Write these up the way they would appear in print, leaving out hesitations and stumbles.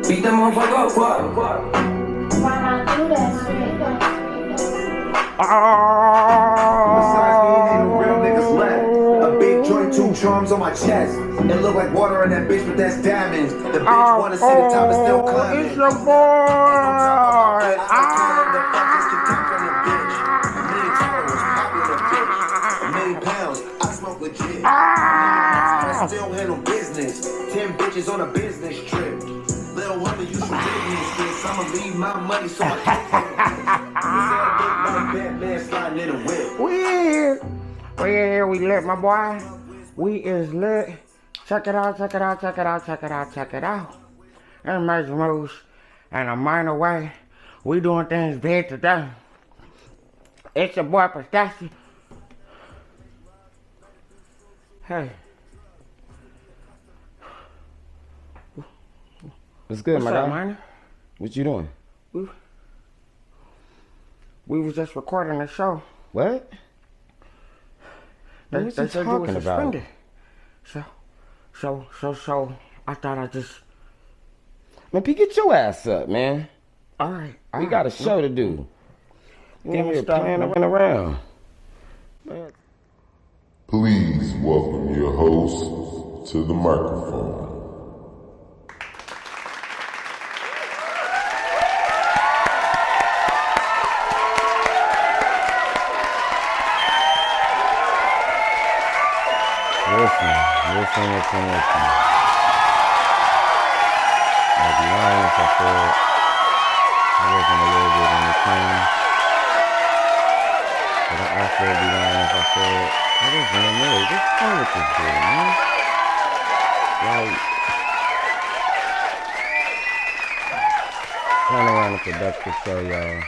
Beat the motherfucker up, what? Why not do that shit? Besides me, ain't no real niggas left. A big joint, 2 charms on my chest. It look like water in that bitch, but that's diamonds. The bitch wanna see the top and still climbing. It's your boy. Still handle business. 10 bitches on a business trip. Little woman, you some business this. I'ma leave my money so I can't. Batman sliding in a whip. We lit, my boy. We is lit. Check it out. And Major Moves and a minor way. We doing things big today. It's your boy Pistachio. Hey. What's good, my What's up, guy? man? What you doing? We was just recording a show. What? They What you said you talking was about? suspended. So, I thought I'd just... Man, P, get your ass up, man. All right. We got a show to do. You Give know, me we're stuff, playing man. around. Please welcome your host to the microphone. Listen. I'd be lying if I said I wasn't a little bit on the plane. But I also would be lying if I said I wasn't a little. What's wrong with this dude, man? Like, trying to run a productive show, y'all.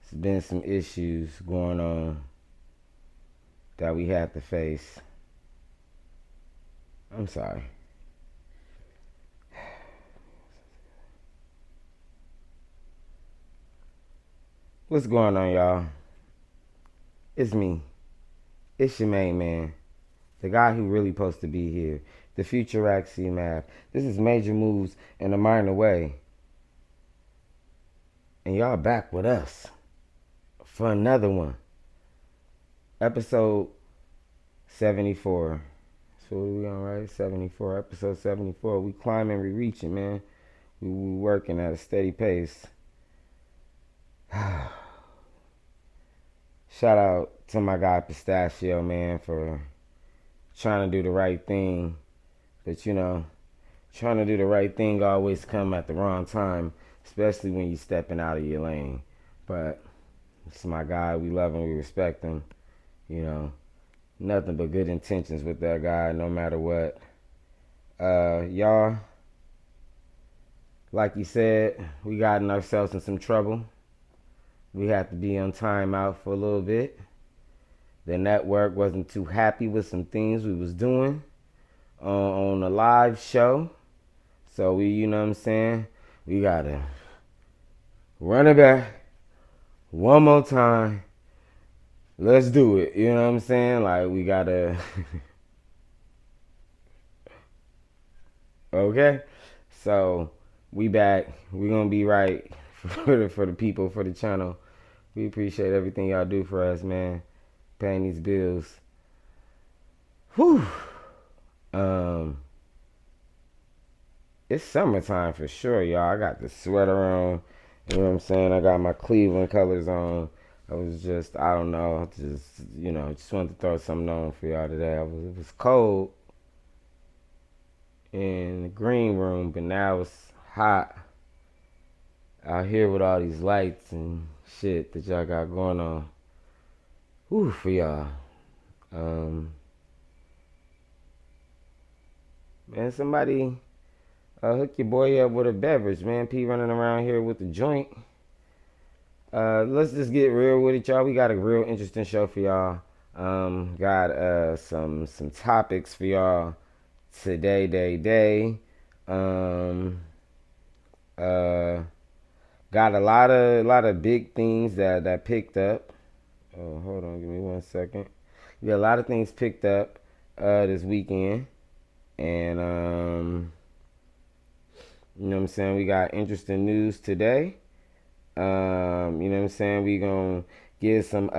There's been some issues going on that we had to face. I'm sorry. What's going on, y'all? It's me. It's your main man. The guy who really supposed to be here. The future Axie Math. This is Major Moves in a Minor Way. And y'all back with us for another one. Episode 74. So what are we on, right? 74. Episode 74. We climbing, we reaching, man. We working at a steady pace. Shout out to my guy Pistachio, man, for trying to do the right thing. But, you know, trying to do the right thing always come at the wrong time, especially when you're stepping out of your lane. But it's my guy. We love him. We respect him. You know, nothing but good intentions with that guy, no matter what. Y'all, like you said, we gotten ourselves in some trouble. We had to be on timeout for a little bit. The network wasn't too happy with some things we was doing on a live show. So we, you know what I'm saying, we gotta run it back one more time. Let's do it. You know what I'm saying? Like, we gotta... Okay? So, we back. We gonna be right for the people, for the channel. We appreciate everything y'all do for us, man. Paying these bills. Whew. It's summertime for sure, y'all. I got the sweater on. You know what I'm saying? I got my Cleveland colors on. I was just, I don't know, just wanted to throw something on for y'all today. It was cold in the green room, but now it's hot out here with all these lights and shit that y'all got going on. Whew, for y'all. Man, somebody hook your boy up with a beverage, man. P running around here with the joint. Let's just get real with it, y'all. We got a real interesting show for y'all. Got some topics for y'all today. Got a lot of big things that picked up. Oh, hold on, give me 1 second. We got a lot of things picked up this weekend, and You know what I'm saying? We got interesting news today. You know what I'm saying? We gonna give some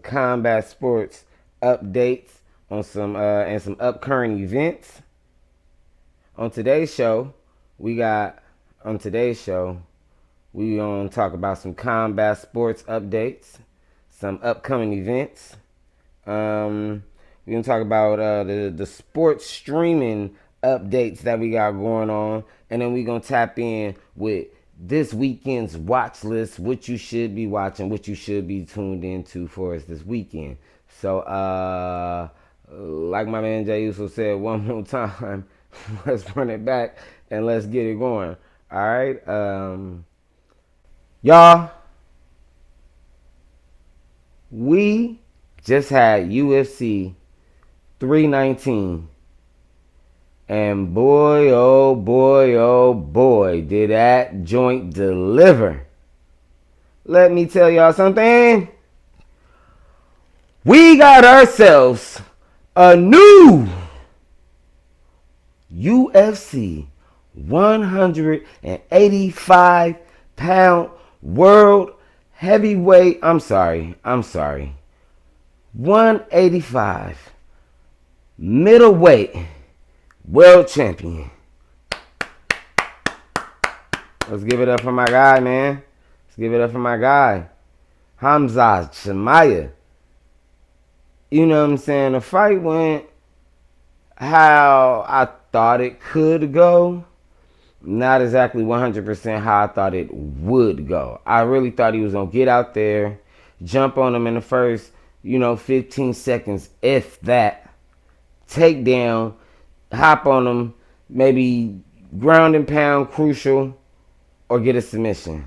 combat sports updates on some and some upcoming events. On today's show, we gonna talk about some combat sports updates, some upcoming events. We're gonna talk about the sports streaming updates that we got going on, and then we're gonna tap in with this weekend's watch list, what you should be watching, what you should be tuned into for us this weekend. So like my man Jay Uso said one more time, let's run it back and let's get it going. All right, y'all, we just had UFC 319. And boy, oh boy, did that joint deliver. Let me tell y'all something. We got ourselves a new UFC 185-pound world heavyweight. I'm sorry. 185 middleweight world champion. Let's give it up for my guy, man. Let's give it up for my guy, Khamzat Chimaev. You know what I'm saying? The fight went how I thought it could go. Not exactly 100% how I thought it would go. I really thought he was going to get out there, jump on him in the first, 15 seconds, if that. Take down, hop on him, maybe ground and pound crucial, or get a submission.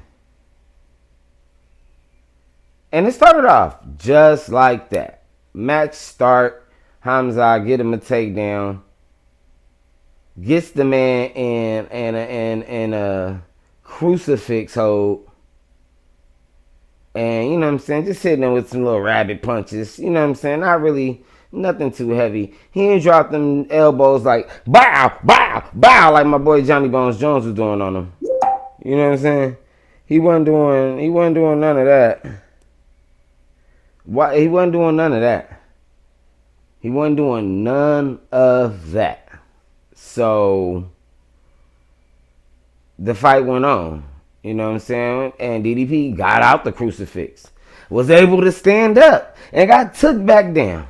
And it started off just like that. Match start, Khamzat get him a takedown, gets the man in a crucifix hold, and you know what I'm saying, just hitting him with some little rabbit punches. You know what I'm saying, not really. Nothing too heavy. He ain't dropped them elbows like bow, bow, bow like my boy Johnny Bones Jones was doing on him. You know what I'm saying? He wasn't doing none of that. Why he wasn't doing none of that. He wasn't doing none of that. So the fight went on. You know what I'm saying? And DDP got out the crucifix. Was able to stand up and got took back down.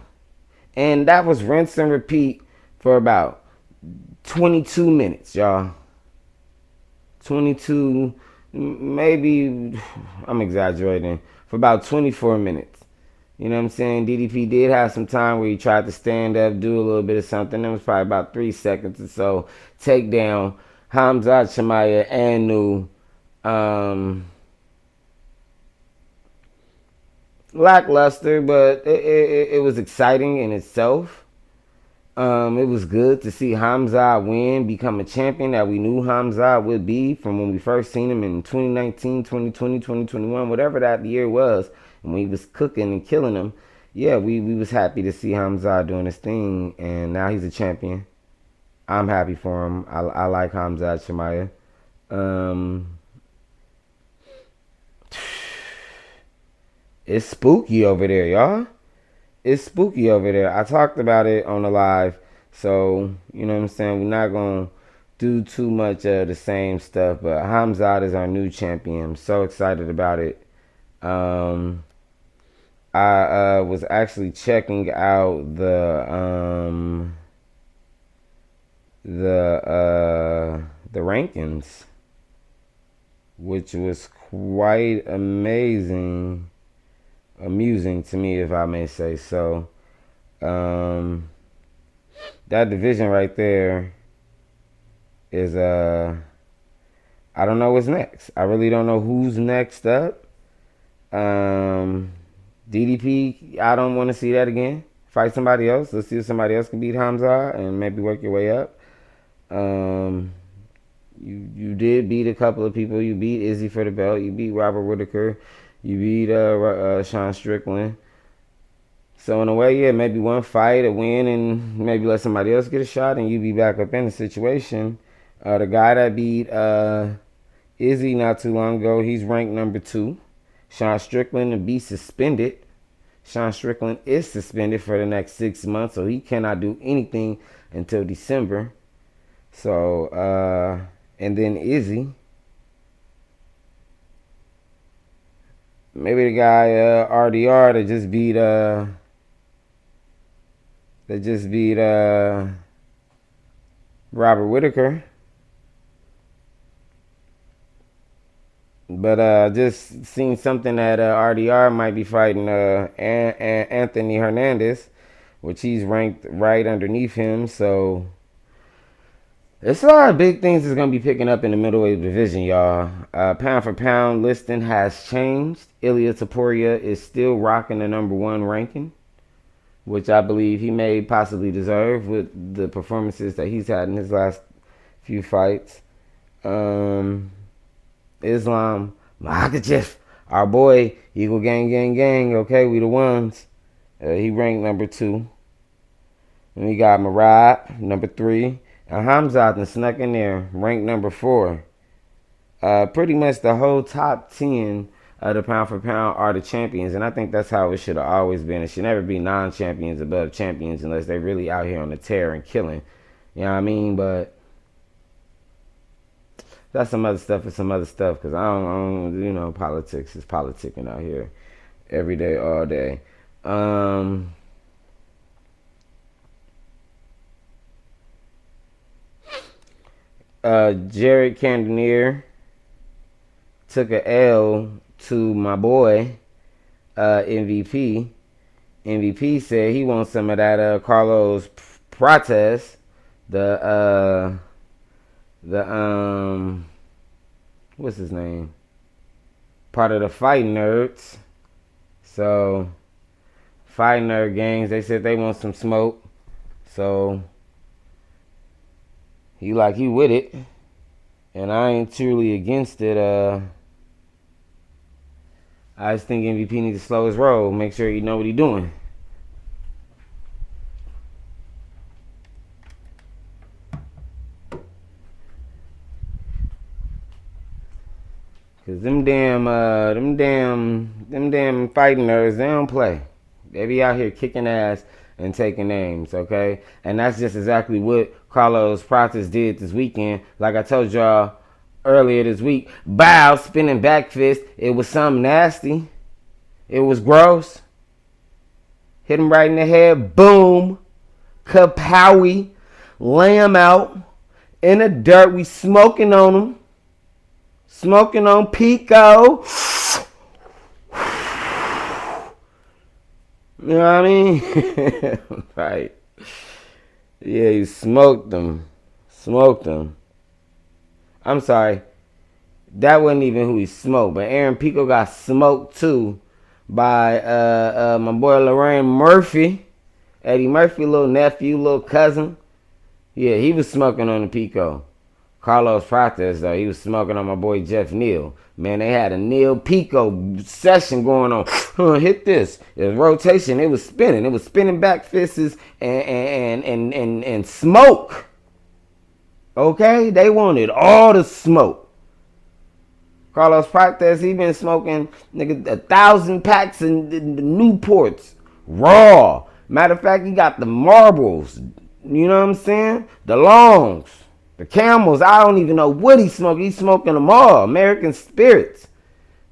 And that was rinse and repeat for about 22 minutes, y'all. 22, maybe, I'm exaggerating, for about 24 minutes. You know what I'm saying? DDP did have some time where he tried to stand up, do a little bit of something. It was probably about 3 seconds or so. Take down Khamzat Chimaev and New. Lackluster, but it was exciting in itself. It was good to see Khamzat win, become a champion that we knew Khamzat would be from when we first seen him in 2019, 2020, 2021, whatever that year was, and when he was cooking and killing them. Yeah, we was happy to see Khamzat doing his thing, and now he's a champion. I'm happy for him. I like Khamzat Chimaev. It's spooky over there, y'all. It's spooky over there. I talked about it on the live. So, you know what I'm saying? We're not going to do too much of the same stuff. But Khamzat is our new champion. I'm so excited about it. I was actually checking out the rankings, which was quite amusing to me, if I may say so. That division right there is I don't know what's next. I really don't know who's next up. DDP, I don't want to see that again. Fight somebody else. Let's see if somebody else can beat Khamzat and maybe work your way up. You did beat a couple of people. You beat Izzy for the belt. You beat Robert Whittaker. You beat Sean Strickland. So in a way, yeah, maybe one fight, a win, and maybe let somebody else get a shot, and you be back up in the situation. The guy that beat Izzy not too long ago, he's ranked number 2. Sean Strickland to be suspended. Sean Strickland is suspended for the next 6 months, so he cannot do anything until December. So, and then Izzy. Maybe the guy RDR that just beat Robert Whittaker. But just seen something that RDR might be fighting Anthony Hernandez, which he's ranked right underneath him. So it's a lot of big things that's going to be picking up in the middleweight division, y'all. Pound for pound listing has changed. Ilya Topuria is still rocking the number 1 ranking, which I believe he may possibly deserve with the performances that he's had in his last few fights. Islam Makhachev, our boy, Eagle Gang, okay, we the ones. He ranked number 2. And we got Murad, number 3. And Hamzat and snuck in there, ranked number 4. Pretty much the whole top 10 of the pound for pound are the champions. And I think that's how it should have always been. It should never be non-champions above champions unless they're really out here on the tear and killing. You know what I mean? But that's some other stuff and some other stuff, because I don't, politics is politicking out here every day, all day. Jared Cannonier took a L to my boy, MVP. MVP said he wants some of that Carlos Prates, what's his name? Part of the Fight Nerds. So, Fight Nerd gangs, they said they want some smoke. So, he with it. And I ain't truly against it. I just think MVP needs to slow his roll. Make sure he know what he doing. Cause them damn fighting nerds, they don't play. They be out here kicking ass and taking names, okay? And that's just exactly what Carlos Prates did this weekend. Like I told y'all earlier this week, bow, spinning back fist. It was something nasty. It was gross. Hit him right in the head. Boom. Kapowie. Lay him out in the dirt. We smoking on him. Smoking on Pico. You know what I mean? Right. Yeah, you smoked them. Smoked them. I'm sorry. That wasn't even who he smoked. But Aaron Pico got smoked too by my boy Lorraine Murphy. Eddie Murphy, little nephew, little cousin. Yeah, he was smoking on the Pico. Carlos Prates, though, he was smoking on my boy Jeff Neal. Man, they had a Neal Pico session going on. Hit this. It was rotation. It was spinning. It was spinning back fists and smoke. Okay? They wanted all the smoke. Carlos Prates, he been smoking 1,000 packs in the Newports. Raw. Matter of fact, he got the marbles. You know what I'm saying? The longs. The Camels, I don't even know what he's smoking. He's smoking them all. American Spirits.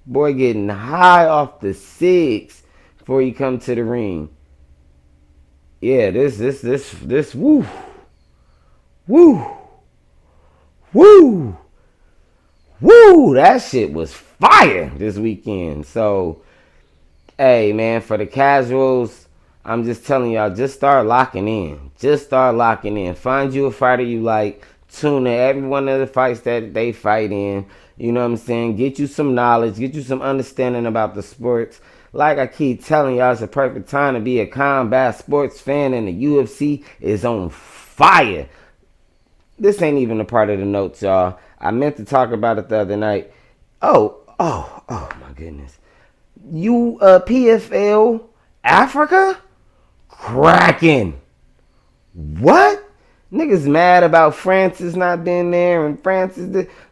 Boy getting high off the cigs before he come to the ring. Yeah, this, woo. Woo. Woo. Woo. That shit was fire this weekend. So, hey, man, for the casuals, I'm just telling y'all, just start locking in. Just start locking in. Find you a fighter you like. Tune in every one of the fights that they fight in. You know what I'm saying? Get you some knowledge. Get you some understanding about the sports. Like I keep telling y'all, it's a perfect time to be a combat sports fan, and the UFC is on fire. This ain't even a part of the notes, y'all. I meant to talk about it the other night. Oh my goodness. PFL Africa? Cracking. What? Niggas mad about Francis not being there, and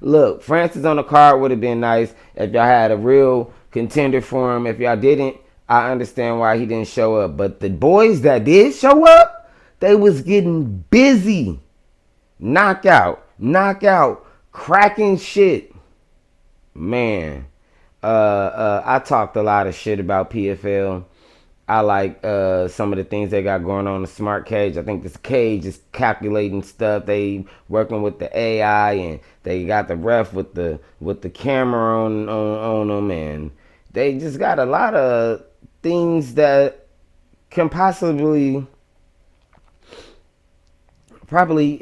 look, Francis on the card would have been nice if y'all had a real contender for him. If y'all didn't, I understand why he didn't show up. But the boys that did show up, they was getting busy. Knockout, cracking shit. Man, I talked a lot of shit about PFL. I like some of the things they got going on in the smart cage. I think this cage is calculating stuff. They working with the AI, and they got the ref with the camera on them, and they just got a lot of things that can probably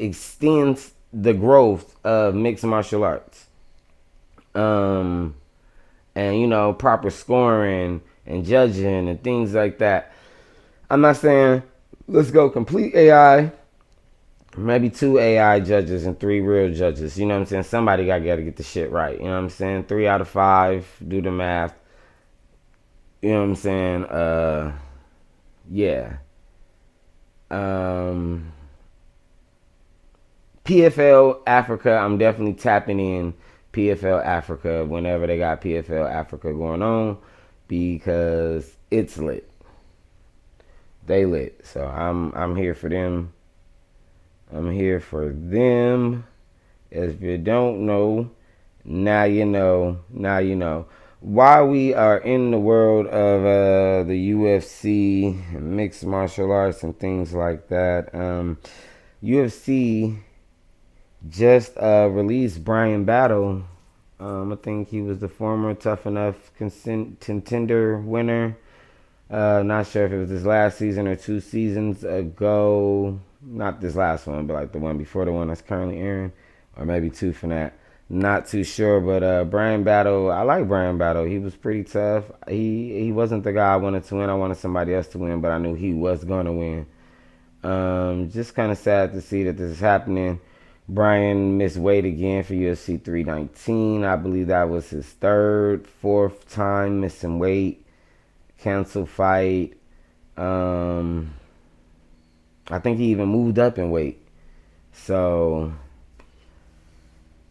extend the growth of mixed martial arts. And proper scoring and judging and things like that. I'm not saying let's go complete AI. Maybe 2 AI judges and 3 real judges. You know what I'm saying? Somebody got to get the shit right. You know what I'm saying? 3 out of 5. Do the math. You know what I'm saying? Yeah. PFL Africa, I'm definitely tapping in PFL Africa whenever they got PFL Africa going on, because it's lit. They lit. So I'm here for them. I'm here for them. If you don't know, now you know. Now you know. While we are in the world of the UFC, mixed martial arts and things like that, UFC just released Bryan Battle. I think he was the former Tough Enough contender winner. Not sure if it was this last season or 2 seasons ago. Not this last one, but like the one before the one that's currently airing. Or maybe 2 from that. Not too sure, but Bryan Battle, I like Bryan Battle. He was pretty tough. He wasn't the guy I wanted to win. I wanted somebody else to win, but I knew he was going to win. Just kind of sad to see that this is happening. Bryan missed weight again for UFC 319. I believe that was his 3rd, 4th time missing weight. Canceled fight. I think he even moved up in weight. So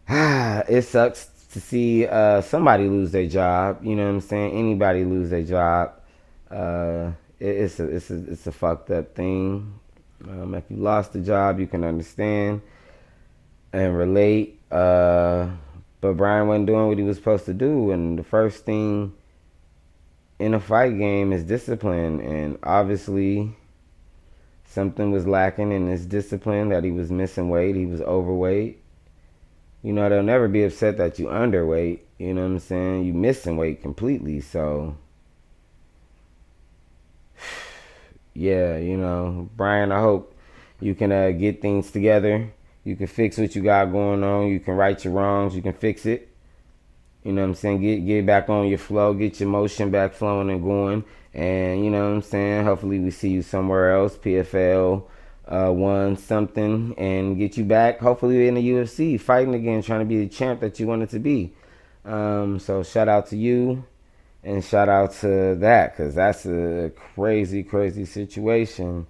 it sucks to see somebody lose their job. You know what I'm saying? Anybody lose their job. It's a fucked up thing. If you lost the job, you can understand and relate. But Bryan wasn't doing what he was supposed to do. And the first thing in a fight game is discipline. And obviously something was lacking in his discipline, that he was missing weight. He was overweight. You know, they'll never be upset that you underweight. You know what I'm saying? You missing weight completely. So yeah, Bryan, I hope you can get things together. You can fix what you got going on. You can right your wrongs. You can fix it. You know what I'm saying? Get back on your flow. Get your motion back flowing and going. And you know what I'm saying? Hopefully we see you somewhere else. PFL won something and get you back. Hopefully in the UFC, fighting again, trying to be the champ that you wanted to be. So shout out to you. And shout out to that, because that's a crazy, crazy situation.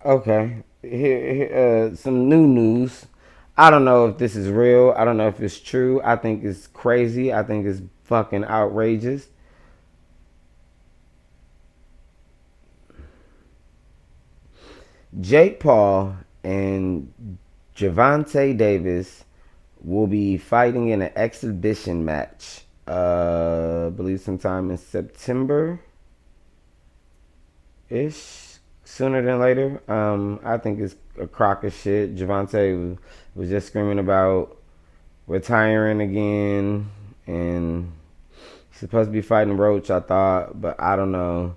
Okay, here some new news. I don't know if this is real. I don't know if it's true. I think it's crazy. I think it's fucking outrageous. Jake Paul and Gervonta Davis will be fighting in an exhibition match. I believe sometime in September-ish. Sooner than later. I think it's a crock of shit. Gervonta was just screaming about retiring again, and he's supposed to be fighting Roach, I thought, but I don't know.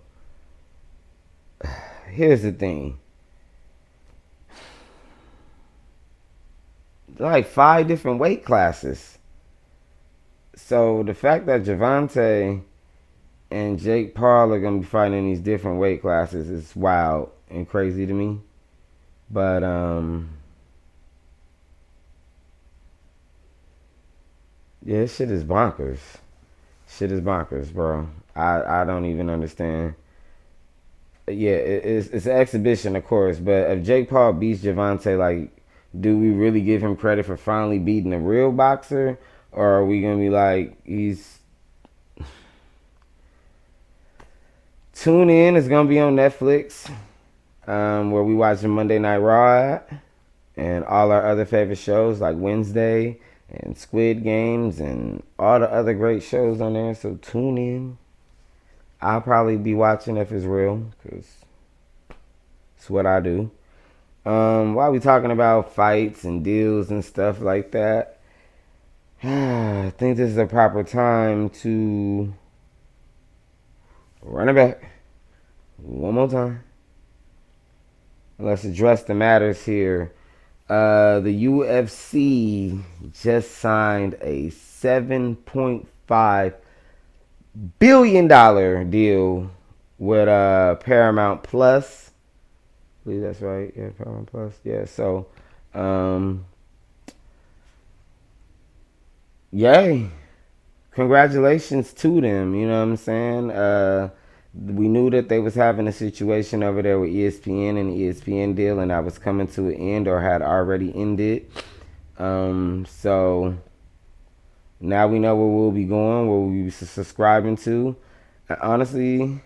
Here's the thing. Like 5 different weight classes. So the fact that Gervonta and Jake Paul are going to be fighting in these different weight classes is wild and crazy to me. But, yeah, this shit is bonkers. Shit is bonkers, bro. I don't even understand. Yeah, it's an exhibition, of course, but if Jake Paul beats Javante, like, do we really give him credit for finally beating a real boxer? Or are we going to be like, he's... Tune in. It's going to be on Netflix, where we watching Monday Night Raw at, and all our other favorite shows like Wednesday and Squid Games and all the other great shows on there. So tune in. I'll probably be watching if it's real, because it's what I do. While we talking about fights and deals and stuff like that, I think this is a proper time to run it back one more time. Let's address the matters here. The UFC just signed a $7.5 billion deal with Paramount Plus. I believe that's right. Yeah, Paramount Plus. Yeah, so yay. Congratulations to them, you know what I'm saying? We knew that they was having a situation over there with ESPN and the ESPN deal, and that was coming to an end or had already ended. So now we know where we'll be going, where we'll be subscribing to. Honestly,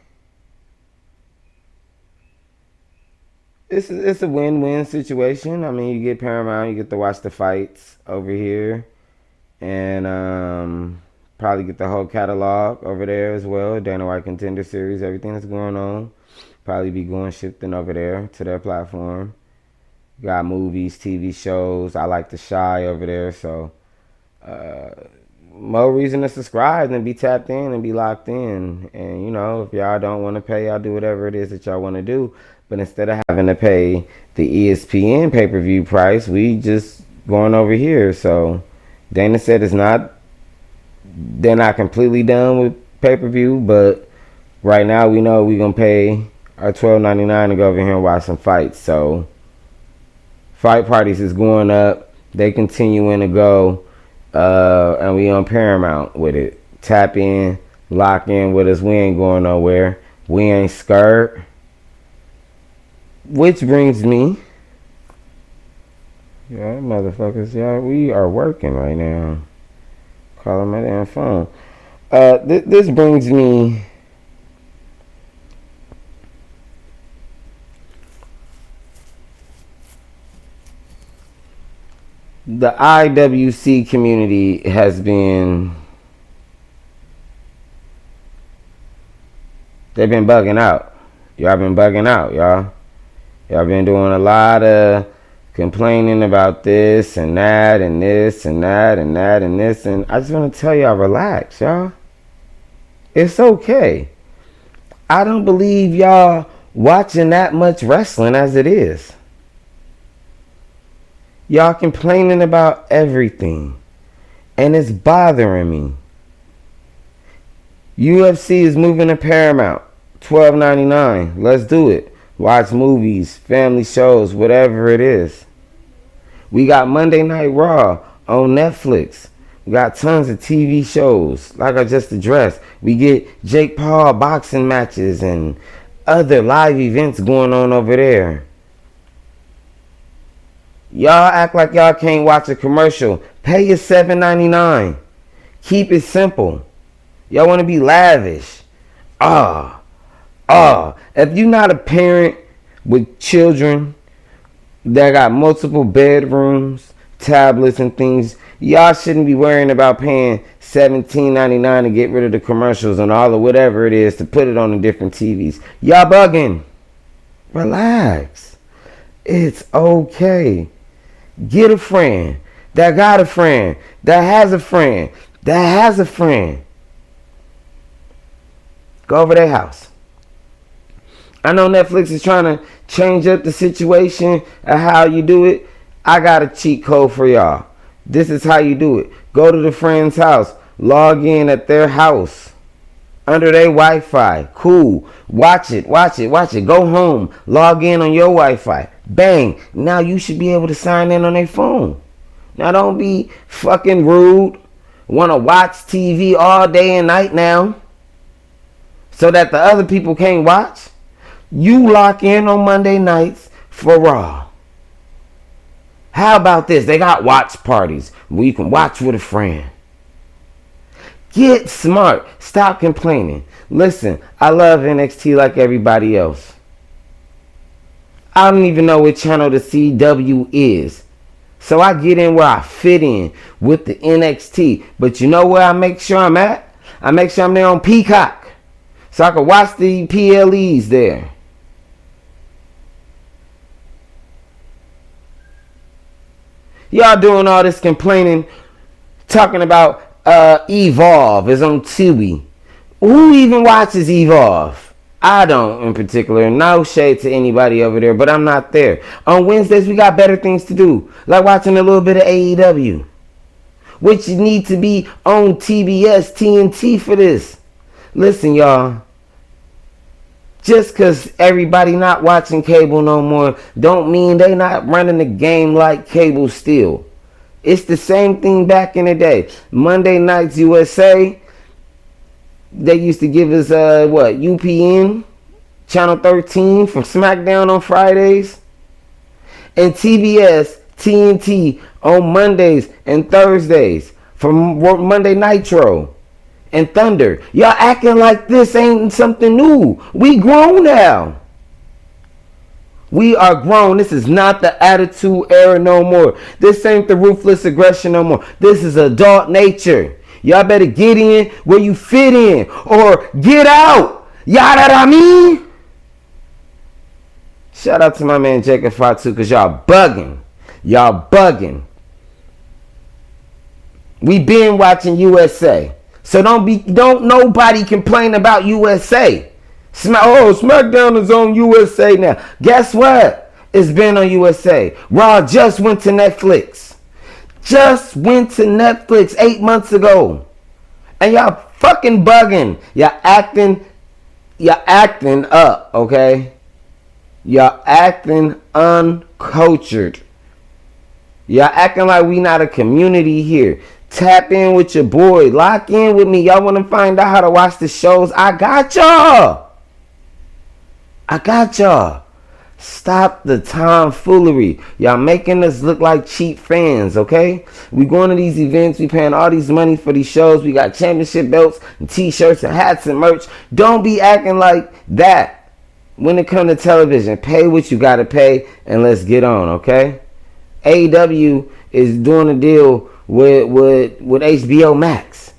it's a win-win situation. I mean, you get Paramount, you get to watch the fights over here, and probably get the whole catalog over there as well. Dana White Contender Series, everything that's going on. Probably be shifting over there to their platform. Got movies, TV shows. I like the Shy over there, so more reason to subscribe and be tapped in and be locked in. And, you know, if y'all don't want to pay, y'all do whatever it is that y'all want to do. But instead of having to pay the ESPN pay-per-view price, we just going over here. So Dana said they're not completely done with pay-per-view, but right now we know we're going to pay our $12.99 to go over here and watch some fights. So Fight Parties is going up. They continuing to go, and we on Paramount with it. Tap in, lock in with us. We ain't going nowhere. We ain't scared. Which brings me, yeah, motherfuckers, y'all, we are working right now. Call my damn phone. This brings me the IWC community has been, they've been bugging out. Y'all been bugging out, y'all. Y'all been doing a lot of complaining about this and that and this and that and that and this, and I just want to tell y'all, relax, y'all. It's okay. I don't believe y'all watching that much wrestling as it is. Y'all complaining about everything, and it's bothering me. UFC is moving to Paramount, $12.99. Let's do it. Watch movies, family shows, whatever it is. We got Monday Night Raw on Netflix. We got tons of TV shows, like I just addressed. We get Jake Paul boxing matches and other live events going on over there. Y'all act like y'all can't watch a commercial. Pay your $7.99. Keep it simple. Y'all want to be lavish. If you're not a parent with children that got multiple bedrooms, tablets and things, y'all shouldn't be worrying about paying $17.99 to get rid of the commercials and all of whatever it is to put it on the different TVs. Y'all bugging. Relax. It's okay. Get a friend that got a friend that has a friend that has a friend. Go over their house. I know Netflix is trying to change up the situation of how you do it. I got a cheat code for y'all. This is how you do it. Go to the friend's house. Log in at their house. Under their Wi-Fi. Cool. Watch it. Go home. Log in on your Wi-Fi. Bang. Now you should be able to sign in on their phone. Now don't be fucking rude. want to watch TV all day and night now so that the other people can't watch. You lock in on Monday nights for Raw. How about this? They got watch parties where you can watch with a friend. Get smart. Stop complaining. Listen, I love NXT like everybody else. I don't even know what channel the CW is. So I get in where I fit in with the NXT. But you know where I make sure I'm at? I make sure I'm there on Peacock. So I can watch the PLEs there. Y'all doing all this complaining, talking about Evolve is on Tubi. Who even watches Evolve? I don't in particular. No shade to anybody over there, but I'm not there. On Wednesdays, we got better things to do, like watching a little bit of AEW, which you need to be on TBS, TNT for this. Listen, y'all. Just because everybody not watching cable no more don't mean they not running the game like cable still. It's the same thing back in the day. Monday Nights USA, they used to give us, UPN, Channel 13 from SmackDown on Fridays. And TBS, TNT on Mondays and Thursdays from Monday Nitro and Thunder. Y'all acting like this ain't something new. We grown now. We are grown. This is not the attitude era no more. This ain't the ruthless aggression no more. This is adult nature. Y'all better get in where you fit in or get out. Yada I mean. Shout out to my man Jake Paul too, cause y'all bugging. Y'all bugging. We been watching USA. So don't nobody complain about USA. SmackDown is on USA now. Guess what? It's been on USA. Raw just went to Netflix. Just went to Netflix 8 months ago. And y'all fucking bugging. Y'all acting up, okay? Y'all acting uncultured. Y'all acting like we not a community here. Tap in with your boy. Lock in with me. Y'all want to find out how to watch the shows? I got y'all. Stop the tomfoolery. Y'all making us look like cheap fans, okay? We going to these events. We paying all these money for these shows. We got championship belts and t-shirts and hats and merch. Don't be acting like that when it comes to television. Pay what you got to pay and let's get on, okay? AEW is doing a deal with HBO Max.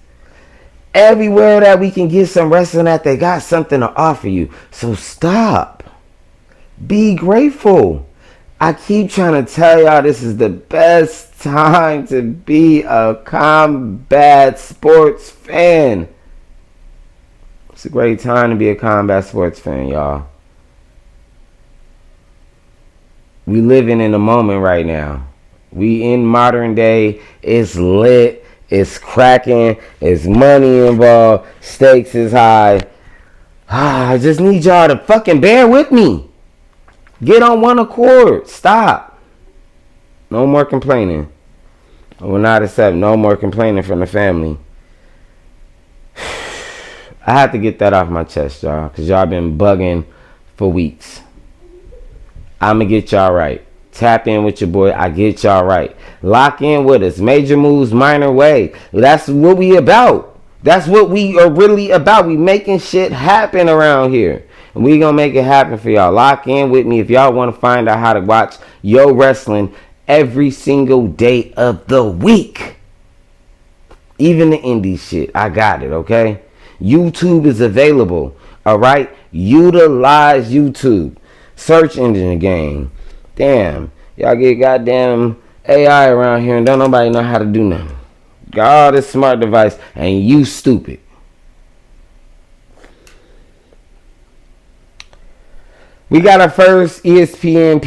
Everywhere that we can get some wrestling at, they got something to offer you. So stop. Be grateful. I keep trying to tell y'all this is the best time to be a combat sports fan. It's a great time to be a combat sports fan, y'all. We living in a moment right now. We in modern day. It's lit. It's cracking. It's money involved. Stakes is high. I just need y'all to fucking bear with me. Get on one accord. Stop. No more complaining. I will not accept no more complaining from the family. I have to get that off my chest, y'all. Because y'all been bugging for weeks. I'm going to get y'all right. Tap in with your boy. I get y'all right. Lock in with us. Major moves, minor way. That's what we about. That's what we are really about. We making shit happen around here. And we gonna make it happen for y'all. Lock in with me if y'all want to find out how to watch your wrestling every single day of the week. Even the indie shit. I got it, okay? YouTube is available. Alright? Utilize YouTube. Search engine game. Damn, y'all get goddamn AI around here and don't nobody know how to do nothing. Got all this smart device and you stupid. We got our first ESPN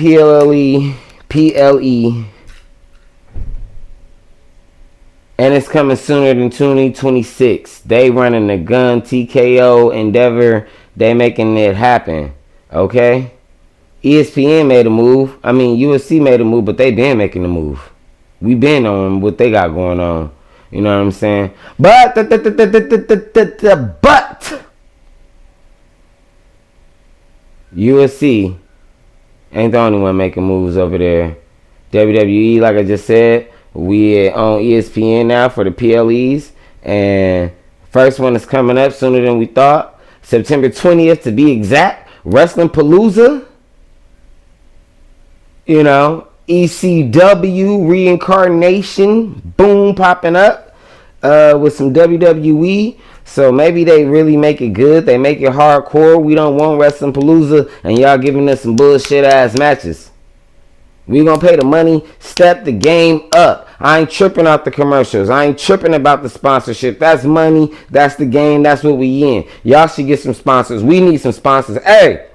PLE. And it's coming sooner than 2026. They running the gun, TKO, Endeavor. They making it happen. Okay? ESPN made a move. UFC made a move, but they been making a move. We been on what they got going on. You know what I'm saying? But UFC ain't the only one making moves over there. WWE, like I just said, we on ESPN now for the PLEs, and first one is coming up sooner than we thought. September 20th to be exact. Wrestling Palooza. You know, ECW reincarnation, boom, popping up with some WWE. So maybe they really make it good. They make it hardcore. We don't want Wrestling Palooza, and y'all giving us some bullshit ass matches. We gonna pay the money, step the game up. I ain't tripping out the commercials. I ain't tripping about the sponsorship. That's money. That's the game. That's what we in. Y'all should get some sponsors. We need some sponsors. Hey,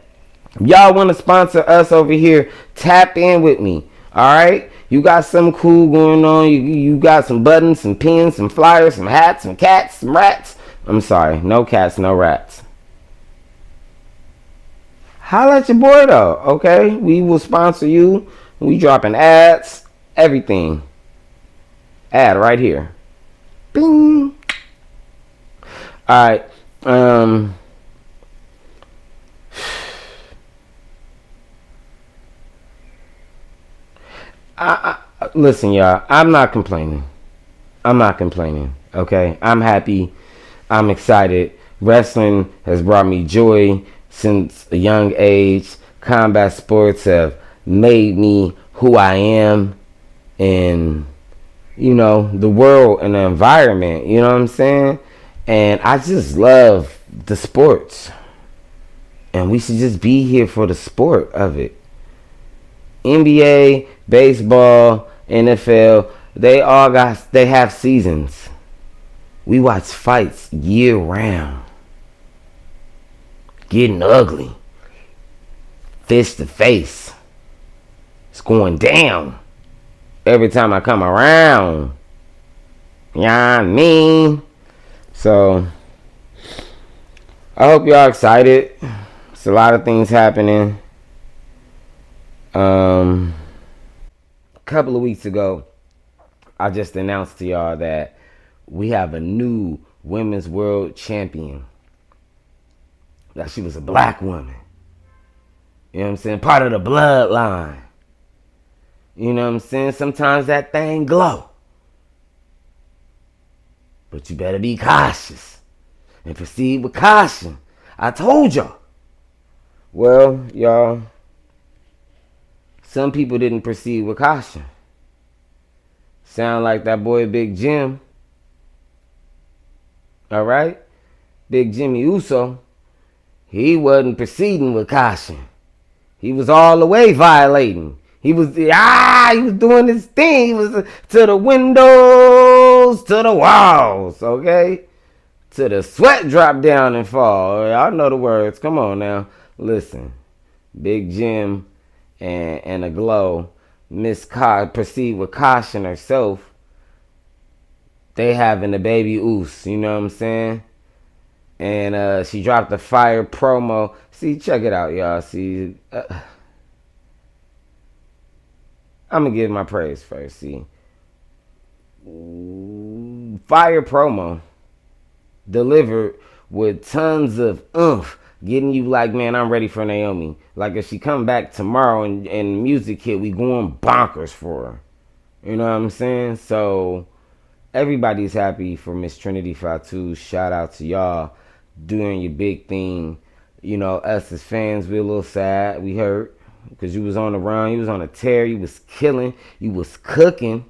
y'all want to sponsor us over here? Tap in with me. All right. You got something cool going on. You got some buttons, some pins, some flyers, some hats, some cats, some rats. I'm sorry. No cats, no rats. Holla at your boy though. Okay. We will sponsor you. We dropping ads, everything. Ad right here. Bing. All right. Listen, y'all. I'm not complaining. Okay. I'm happy. I'm excited. Wrestling has brought me joy since a young age. Combat sports have made me who I am in, you know, the world and the environment, you know what I'm saying? And I just love the sports. And we should just be here for the sport of it. NBA, baseball, NFL, they have seasons. We watch fights year round. Getting ugly. Fist to face. It's going down every time I come around. You know what I mean? So, I hope y'all excited. It's a lot of things happening. A couple of weeks ago, I just announced to y'all that we have a new women's world champion. That she was a black woman. You know what I'm saying? Part of the bloodline. You know what I'm saying? Sometimes that thing glow. But you better be cautious. And proceed with caution. I told y'all. Well, y'all. Some people didn't proceed with caution. Sound like that boy Big Jim. Alright? Big Jimmy Uso. He wasn't proceeding with caution. He was all the way violating. He was doing his thing. He was to the windows, to the walls, okay? To the sweat drop down and fall. Y'all know the words. Come on now. Listen. Big Jim and a glow. Proceed with caution herself. They having the baby oos. You know what I'm saying? And she dropped a fire promo. See, check it out, y'all. See, I'm going to give my praise first, see. Fire promo delivered with tons of oomph, getting you like, man, I'm ready for Naomi. Like, if she come back tomorrow and music hit, we going bonkers for her. You know what I'm saying? So, everybody's happy for Miss Trinity Fatu. Shout out to y'all doing your big thing. You know, us as fans, we're a little sad. We hurt. Because you was on the run, you was on a tear, you was killing, you was cooking.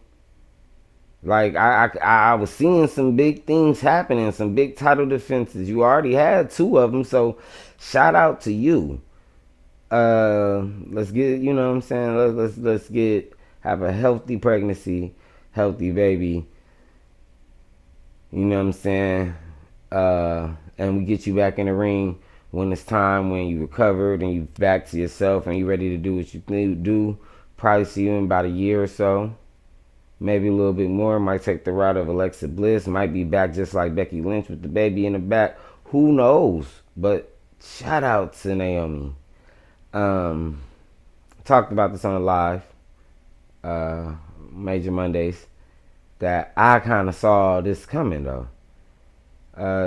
Like, I was seeing some big things happening, some big title defenses. You already had 2 of them, so shout out to you. Let's get, you know what I'm saying, let's have a healthy pregnancy, healthy baby. You know what I'm saying? And we get you back in the ring when it's time, when you recovered and you back to yourself and you ready to do what you need to do. Probably see you in about a year or so. Maybe a little bit more. Might take the route of Alexa Bliss. Might be back just like Becky Lynch with the baby in the back. Who knows? But shout out to Naomi. Talked about this on the live. Major Mondays. that I kind of saw this coming though.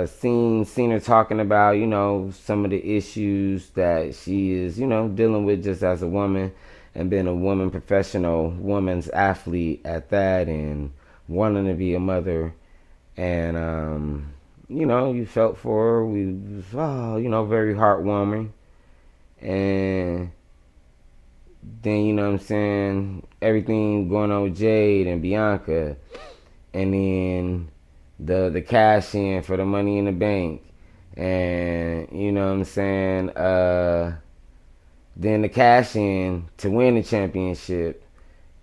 Seen her talking about, you know, some of the issues that she is, you know, dealing with just as a woman, and being a woman professional, woman's athlete at that, and wanting to be a mother. And you know, you felt for her. We was, you know, very heartwarming. And then, you know what I'm saying, everything going on with Jade and Bianca, and then the cash in for the Money in the Bank, and you know what I'm saying, then the cash in to win the championship,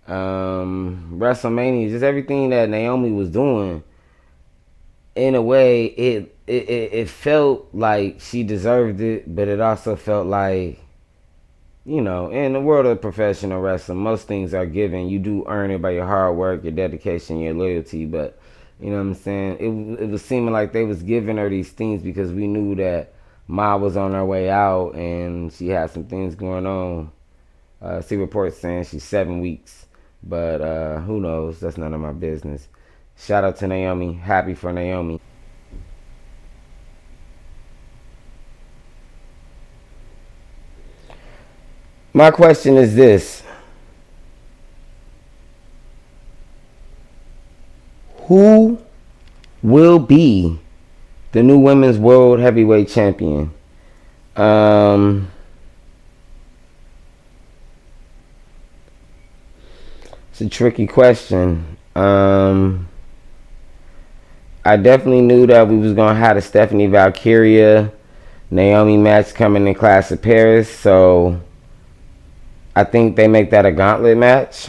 WrestleMania, just everything that Naomi was doing. In a way, it felt like she deserved it, but it also felt like, you know, in the world of professional wrestling, most things are given. You do earn it by your hard work, your dedication, your loyalty, but you know what I'm saying? It was seeming like they was giving her these things because we knew that Ma was on her way out and she had some things going on. See reports saying she's 7 weeks, but who knows? That's none of my business. Shout out to Naomi. Happy for Naomi. My question is this. Who will be the new women's world heavyweight champion? It's a tricky question. I definitely knew that we was going to have the Stephane Valcure Naomi match coming in Clash of Paris, so I think they make that a gauntlet match.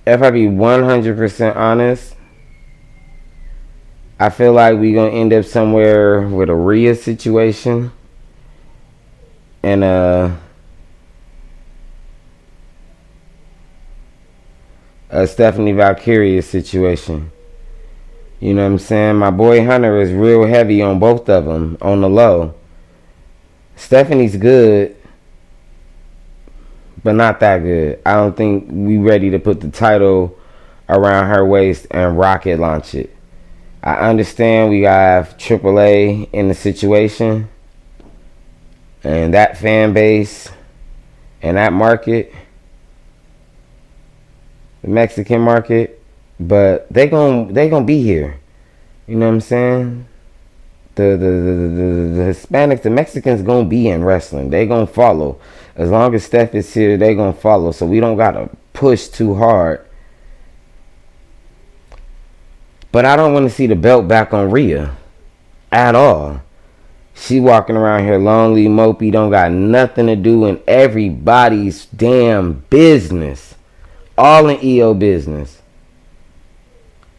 If I be 100% honest, I feel like we're going to end up somewhere with a Rhea situation and a Stephane Valcure situation. You know what I'm saying? My boy Hunter is real heavy on both of them on the low. Stephanie's good, but not that good. I don't think we ready to put the title around her waist and rocket launch it. I understand we have AAA in the situation and that fan base and that market, the Mexican market, but they gonna be here. You know what I'm saying? The Hispanics, the Mexicans gonna be in wrestling. They gonna follow. As long as Steph is here, they gonna follow. So we don't gotta push too hard. But I don't want to see the belt back on Rhea at all. She walking around here lonely, mopey, don't got nothing to do in everybody's damn business. All in EO business.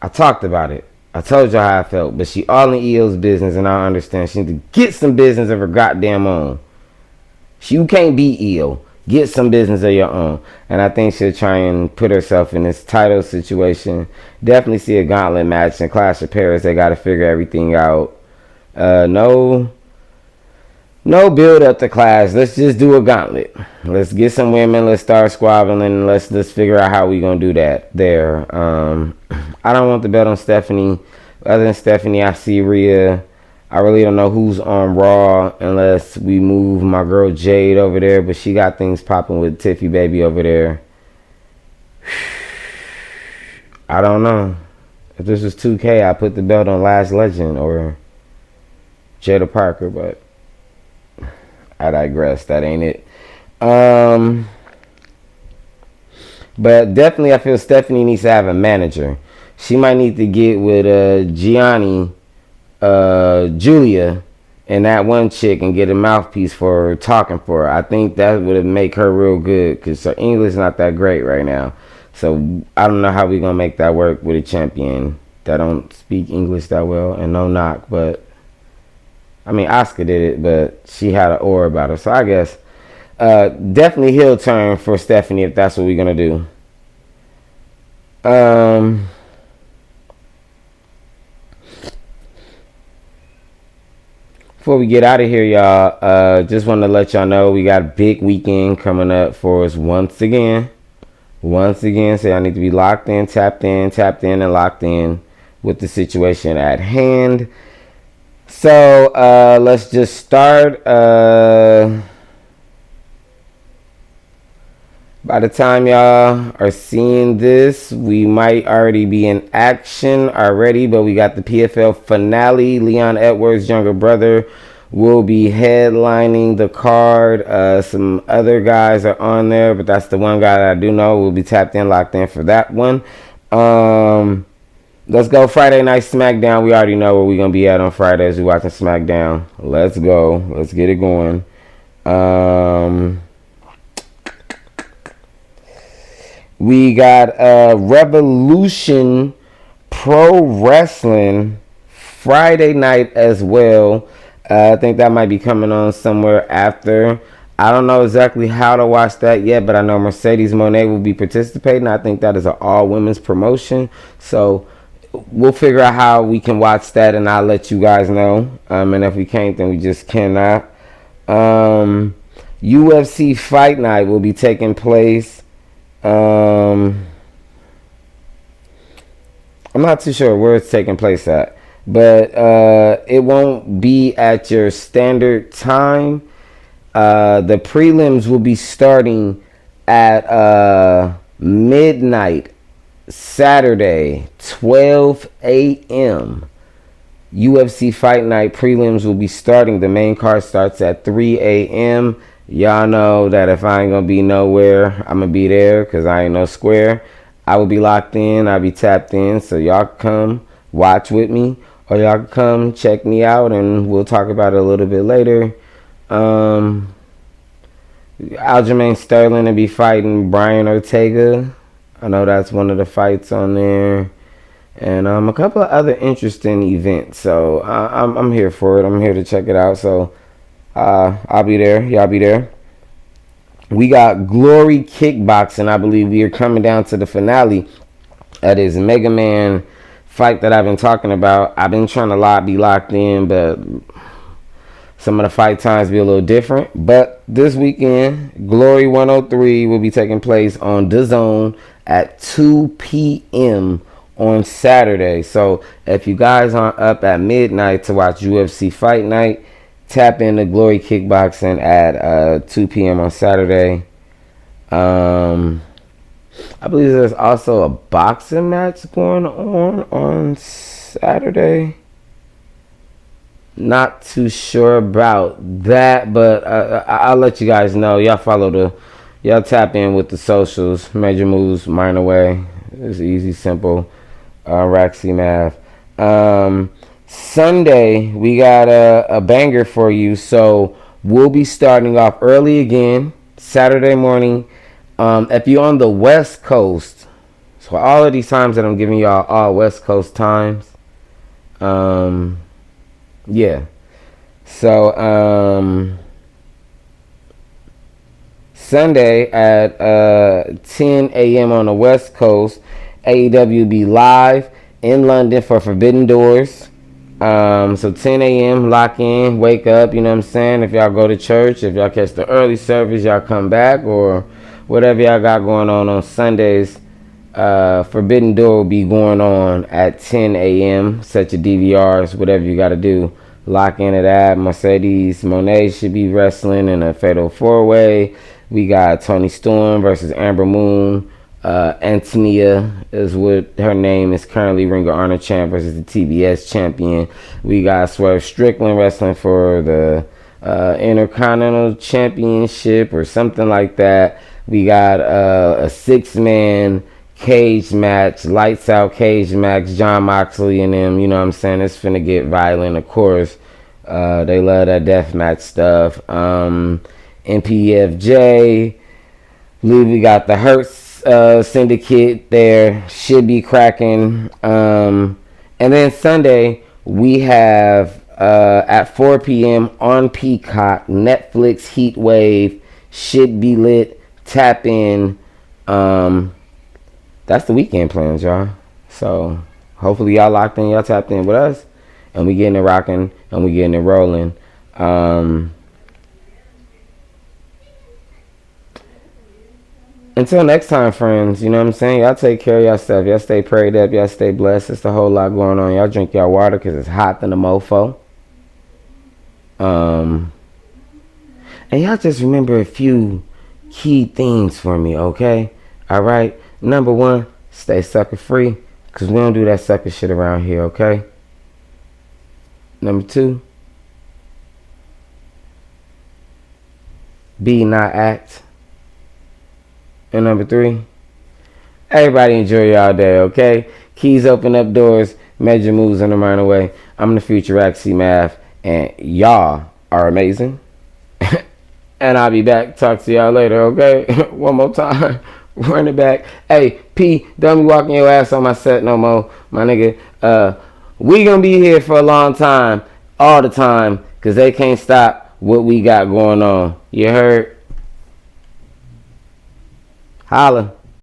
I talked about it. I told y'all how I felt, but she all in EO's business, and I understand. She need to get some business of her goddamn own. You can't be EO. Get some business of your own. And I think she'll try and put herself in this title situation. Definitely see a gauntlet match in Clash of Paris. They got to figure everything out. No build up to Clash. Let's just do a gauntlet. Let's get some women. Let's start squabbling. Let's figure out how we gonna do that there. I don't want the belt on Stephanie. Other than Stephanie, I see Rhea. I really don't know who's on Raw unless we move my girl Jade over there, but she got things popping with Tiffy Baby over there. I don't know. If this was 2K, I put the belt on Last Legend or Jada Parker, but I digress. That ain't it. But definitely I feel Stephanie needs to have a manager. She might need to get with Gianni, Julia, and that one chick and get a mouthpiece for her, talking for her. I think that would make her real good because her English is not that great right now. So I don't know how we gonna make that work with a champion that don't speak English that well, and no knock, but I mean Asuka did it, but she had an aura about her. So I guess definitely heel turn for Stephanie if that's what we're gonna do. Before we get out of here, y'all, just want to let y'all know we got a big weekend coming up for us once again. once again, so y'all need to be locked in, tapped in, and locked in with the situation at hand. So let's just start. By the time y'all are seeing this, we might already be in action already, but we got the PFL finale. Leon Edwards' younger brother will be headlining the card. Some other guys are on there, but that's the one guy that I do know will be tapped in, locked in for that one. Let's go Friday Night SmackDown. We already know where we're going to be at on Friday as we're watching SmackDown. Let's go. Let's get it going. We got Revolution Pro Wrestling Friday night as well. I think that might be coming on somewhere after. I don't know exactly how to watch that yet, but I know Mercedes Moné will be participating. I think that is an all-women's promotion. So we'll figure out how we can watch that, and I'll let you guys know. And if we can't, then we just cannot. UFC Fight Night will be taking place. I'm not too sure where it's taking place at, but it won't be at your standard time. The prelims will be starting at midnight Saturday, 12 a.m. UFC Fight Night prelims will be starting. The main card starts at 3 a.m. Y'all know that if I ain't gonna be nowhere, I'm gonna be there because I ain't no square. I will be locked in, I'll be tapped in, so y'all come watch with me, or y'all come check me out and we'll talk about it a little bit later. Aljamain Sterling will be fighting Brian Ortega. I know that's one of the fights on there. And a couple of other interesting events. So I'm here for it. I'm here to check it out. So I'll be there. Y'all be there. We got Glory Kickboxing. I believe we are coming down to the finale. That is Mega Man fight that I've been talking about. I've been trying to be locked in, but some of the fight times be a little different. But this weekend, Glory 103 will be taking place on DAZN at 2 p.m. on Saturday. So if you guys aren't up at midnight to watch UFC Fight Night, tap into Glory Kickboxing at 2 p.m. on Saturday. I believe there's also a boxing match going on Saturday. Not too sure about that, but I'll let you guys know. Y'all tap in with the socials. Major Moves, Minor Way. It's easy, simple. Raxy math. Sunday, we got a banger for you. So we'll be starting off early again, Saturday morning. If you're on the West Coast, so all of these times that I'm giving y'all all West Coast times. Yeah. So Sunday at 10 a.m. on the West Coast, AEW be live in London for Forbidden Doors. So 10 a.m. lock in, wake up, you know what I'm saying? If y'all go to church, if y'all catch the early service, y'all come back, or whatever y'all got going on Sundays. Forbidden Door will be going on at 10 a.m. Set your DVRs, whatever you got to do. Lock into that. Mercedes Moné should be wrestling in a fatal 4-way. We got Toni Storm versus Amber Moon. Antonia is what her name is, currently Ring of Honor champ versus the TBS champion. We got Swerve Strickland wrestling for the Intercontinental Championship or something like that. We got a 6-man cage match, lights out cage match, John Moxley and them, you know what I'm saying? It's finna get violent, of course. They love that deathmatch stuff. MPFJ, believe we got the Hurts Syndicate there, should be cracking. And then Sunday, we have at 4 p.m. on Peacock, Netflix Heatwave, should be lit, tap in. That's the weekend plans, y'all. So hopefully y'all locked in, y'all tapped in with us, and we getting it rocking and we getting it rolling. until next time, friends, you know what I'm saying? Y'all take care of yourself. Y'all stay prayed up. Y'all stay blessed. It's a whole lot going on. Y'all drink y'all water because it's hot than a mofo. And y'all just remember a few key things for me, okay? All right? Number one, stay sucker free because we don't do that sucker shit around here, okay? Number two, be not act. And number three, everybody enjoy y'all day, okay? Keys open up doors, major moves in a minor way. I'm the future Axie Math, and y'all are amazing. And I'll be back. Talk to y'all later, okay? One more time. Run it back. Hey, P, don't be walking your ass on my set no more, my nigga. We gonna be here for a long time, all the time, because they can't stop what we got going on. You heard? Holla.